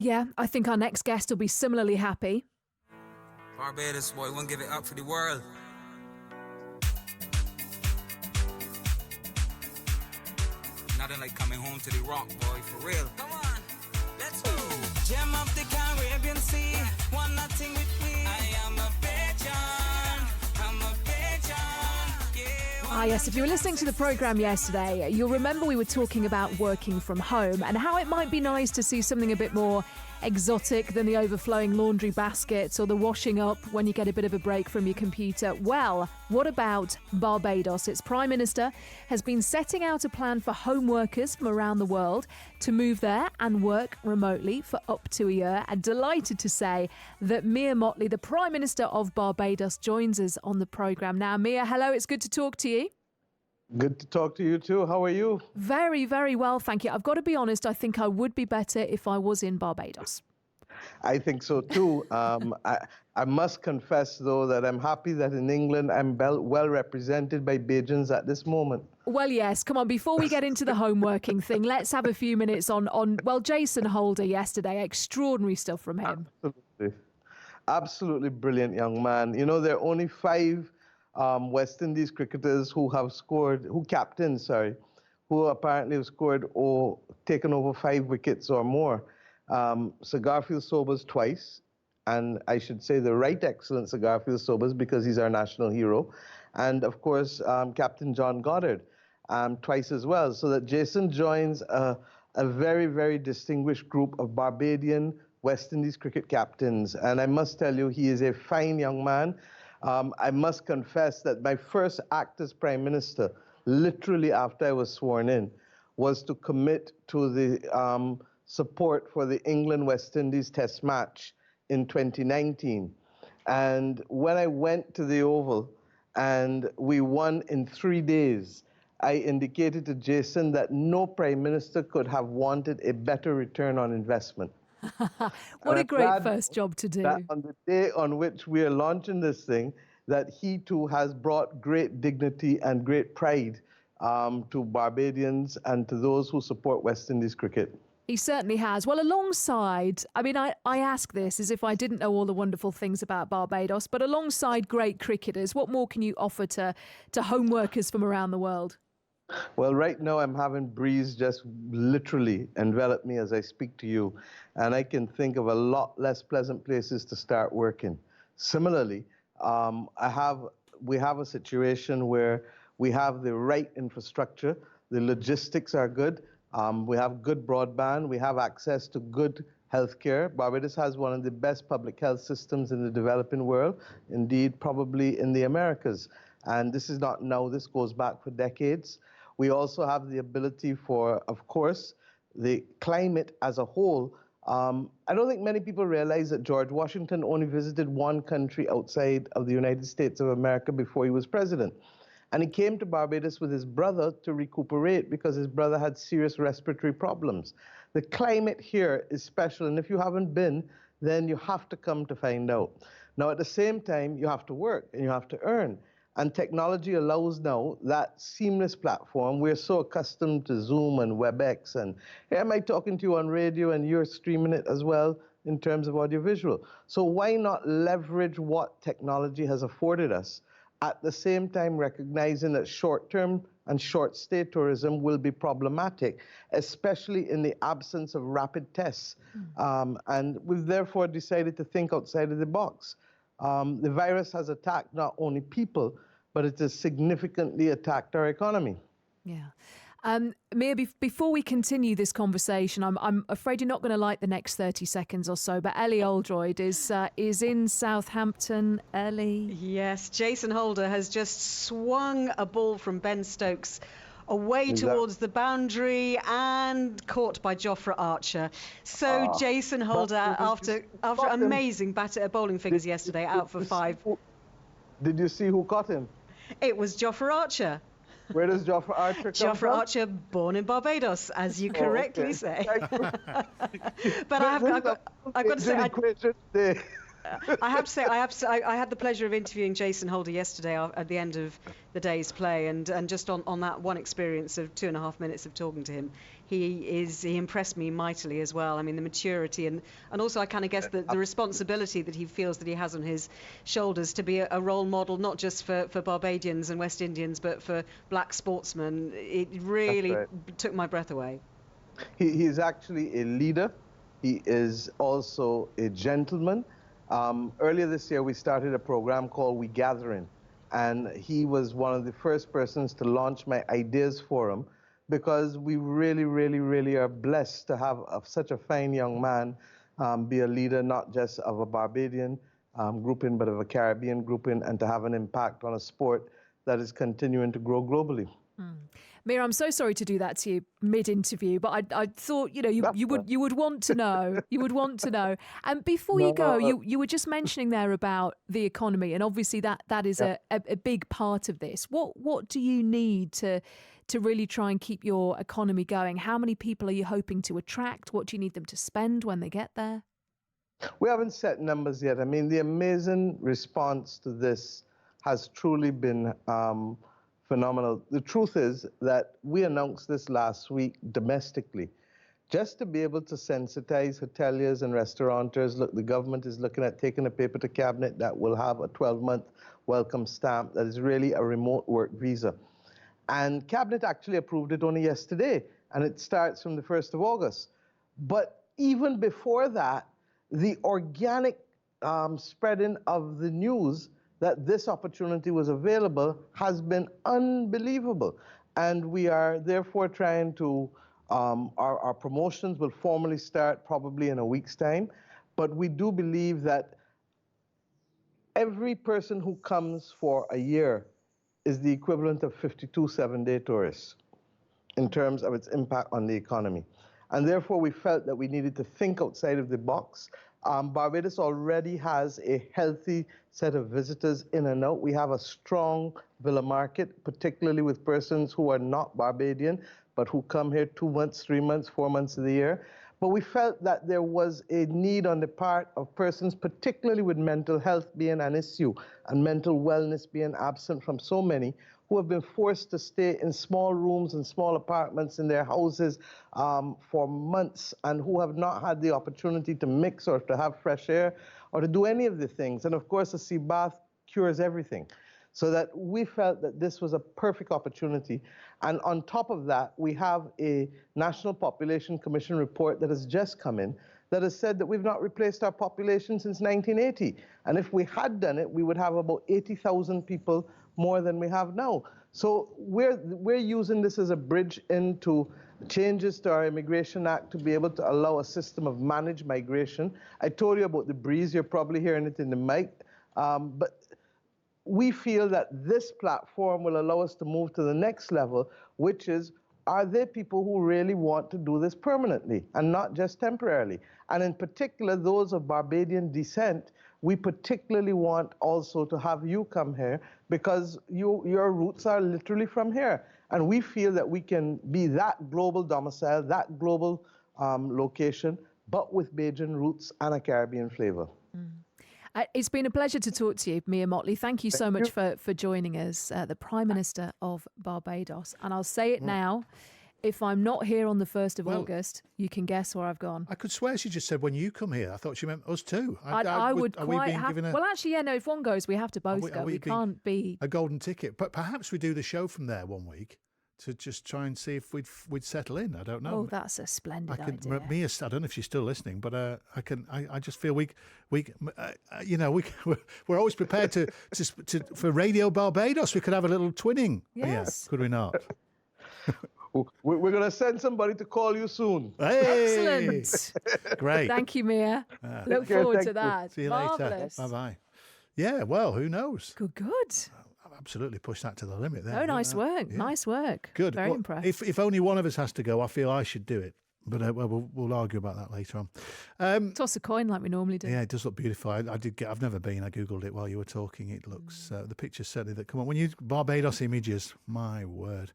Yeah, I think our next guest will be similarly happy. Barbados, boy, won't give it up for the world. Nothing like coming home to the rock, boy, for real. Come on, let's go. Gem of the Caribbean Sea, one nothing with me. I am a pigeon, I'm a pigeon, yeah. Ah, yes, if you were listening to the programme yesterday, you'll remember we were talking about working from home and how it might be nice to see something a bit more exotic than the overflowing laundry baskets or the washing up when you get a bit of a break from your computer. Well, what about Barbados? Its Prime Minister has been setting out a plan for home workers from around the world to move there and work remotely for up to a year. And delighted to say that Amor Mottley, the Prime Minister of Barbados, joins us on the programme now. Mia, hello, it's good to talk to you. Good to talk to you too. How are you? Very, very well, thank you. I've got to be honest, I think I would be better if I was in Barbados. I think so too. I must confess, though, that I'm happy that in England I'm well represented by Bajans at this moment. Well, yes. Come on, before we get into the homeworking thing, let's have a few minutes on Jason Holder yesterday. Extraordinary stuff from him. Absolutely brilliant young man. You know, there are only 5 West Indies cricketers who apparently have scored or taken over 5 wickets or more. Sir Garfield Sobers twice, and I should say the right excellent Sir Garfield Sobers because he's our national hero, and of course Captain John Goddard twice as well. So that Jason joins a very, very distinguished group of Barbadian West Indies cricket captains, and I must tell you, he is a fine young man. I must confess that my first act as Prime Minister, literally after I was sworn in, was to commit to the support for the England-West Indies Test match in 2019. And when I went to the Oval and we won in 3 days, I indicated to Jason that no Prime Minister could have wanted a better return on investment. What a great first job to do. That on the day on which we are launching this thing, that he too has brought great dignity and great pride to Barbadians and to those who support West Indies cricket. He certainly has. Well, alongside, I mean, I ask this as if I didn't know all the wonderful things about Barbados, but alongside great cricketers, what more can you offer to home workers from around the world? Well, right now I'm having breeze just literally envelop me as I speak to you, and I can think of a lot less pleasant places to start working. Similarly, we have a situation where we have the right infrastructure, the logistics are good, we have good broadband, we have access to good healthcare. Barbados has one of the best public health systems in the developing world, indeed probably in the Americas. And this is not now, this goes back for decades. We also have the ability for, of course, the climate as a whole. I don't think many people realize that George Washington only visited one country outside of the United States of America before he was president. And he came to Barbados with his brother to recuperate because his brother had serious respiratory problems. The climate here is special, and if you haven't been, then you have to come to find out. Now, at the same time, you have to work and you have to earn. And technology allows now that seamless platform. We're so accustomed to Zoom and WebEx, and here am I talking to you on radio and you're streaming it as well in terms of audiovisual. So why not leverage what technology has afforded us, at the same time recognizing that short-term and short-stay tourism will be problematic, especially in the absence of rapid tests. And we've therefore decided to think outside of the box. The virus has attacked not only people, but it has significantly attacked our economy. Yeah. Mia, before we continue this conversation, I'm afraid you're not going to like the next 30 seconds or so, but Ellie Oldroyd is in Southampton. Ellie? Yes, Jason Holder has just swung a ball from Ben Stokes away towards the boundary and caught by Jofra Archer. So Jason Holder, after amazing bowling figures yesterday, out for 5. Did you see who caught him? It was Jofra Archer. Where does Jofra Archer come from? Jofra Archer, born in Barbados, as you correctly say. But I've got to say, I have to say, I had the pleasure of interviewing Jason Holder yesterday at the end of the day's play, and just on that one experience of 2.5 minutes of talking to him, he impressed me mightily as well. I mean, the maturity and also I kind of guess the responsibility that he feels that he has on his shoulders to be a role model, not just for Barbadians and West Indians, but for black sportsmen. It really took my breath away. He's actually a leader. He is also a gentleman. Earlier this year, we started a program called We Gathering, and he was one of the first persons to launch my Ideas Forum, because we really, really, really are blessed to have such a fine young man be a leader, not just of a Barbadian grouping, but of a Caribbean grouping, and to have an impact on a sport that is continuing to grow globally. Mia, I'm so sorry to do that to you mid-interview, but I thought, you would want to know. You would want to know. And before you go, you were just mentioning there about the economy, and obviously that is a big part of this. What do you need to really try and keep your economy going? How many people are you hoping to attract? What do you need them to spend when they get there? We haven't set numbers yet. I mean, the amazing response to this has truly been phenomenal. The truth is that we announced this last week domestically, just to be able to sensitize hoteliers and restaurateurs. Look, the government is looking at taking a paper to cabinet that will have a 12-month welcome stamp that is really a remote work visa. And cabinet actually approved it only yesterday, and it starts from the 1st of August. But even before that, the organic spreading of the news that this opportunity was available has been unbelievable. And we are therefore trying to, our promotions will formally start probably in a week's time. But we do believe that every person who comes for a year is the equivalent of 52 7-day tourists in terms of its impact on the economy. And therefore we felt that we needed to think outside of the box. Barbados already has a healthy set of visitors in and out. We have a strong villa market, particularly with persons who are not Barbadian, but who come here 2 months, 3 months, 4 months of the year. But we felt that there was a need on the part of persons, particularly with mental health being an issue and mental wellness being absent from so many, who have been forced to stay in small rooms and small apartments in their houses for months, and who have not had the opportunity to mix or to have fresh air or to do any of the things. And of course, a sea bath cures everything. So that we felt that this was a perfect opportunity. And on top of that, we have a National Population Commission report that has just come in that has said that we've not replaced our population since 1980. And if we had done it, we would have about 80,000 people more than we have now. So we're using this as a bridge into changes to our Immigration Act to be able to allow a system of managed migration. I told you about the breeze. You're probably hearing it in the mic. But we feel that this platform will allow us to move to the next level, which is, are there people who really want to do this permanently and not just temporarily? And in particular, those of Barbadian descent, we particularly want also to have you come here because your roots are literally from here. And we feel that we can be that global domicile, that global location, but with Bajan roots and a Caribbean flavor. It's been a pleasure to talk to you, Mia Mottley. Thank you so much for joining us, the Prime Minister of Barbados. And I'll say it now, if I'm not here on the 1st of August, you can guess where I've gone. I could swear she just said when you come here. I thought she meant us too. I would quite have... Well, actually, yeah, no, if one goes, we have to both go. We can't be... A golden ticket. But perhaps we do the show from there one week to just try and see if we'd settle in. I don't know. Oh, that's a splendid idea. Mia, I don't know if she's still listening, but I just feel we're always prepared to for Radio Barbados. We could have a little twinning. Yes. Yeah, could we not? We're going to send somebody to call you soon. Hey! Excellent. Great. Thank you, Mia. Look forward to that. See you Marvellous. later. Bye-bye. Yeah, well, who knows? Good. I've absolutely pushed that to the limit there. Oh, nice work. Yeah. Nice work. Good. Very impressed. If only one of us has to go, I feel I should do it. But we'll argue about that later on. Toss a coin like we normally do. Yeah, it does look beautiful. I've never been. I googled it while you were talking. It looks the pictures certainly that come on when you Barbados images. My word.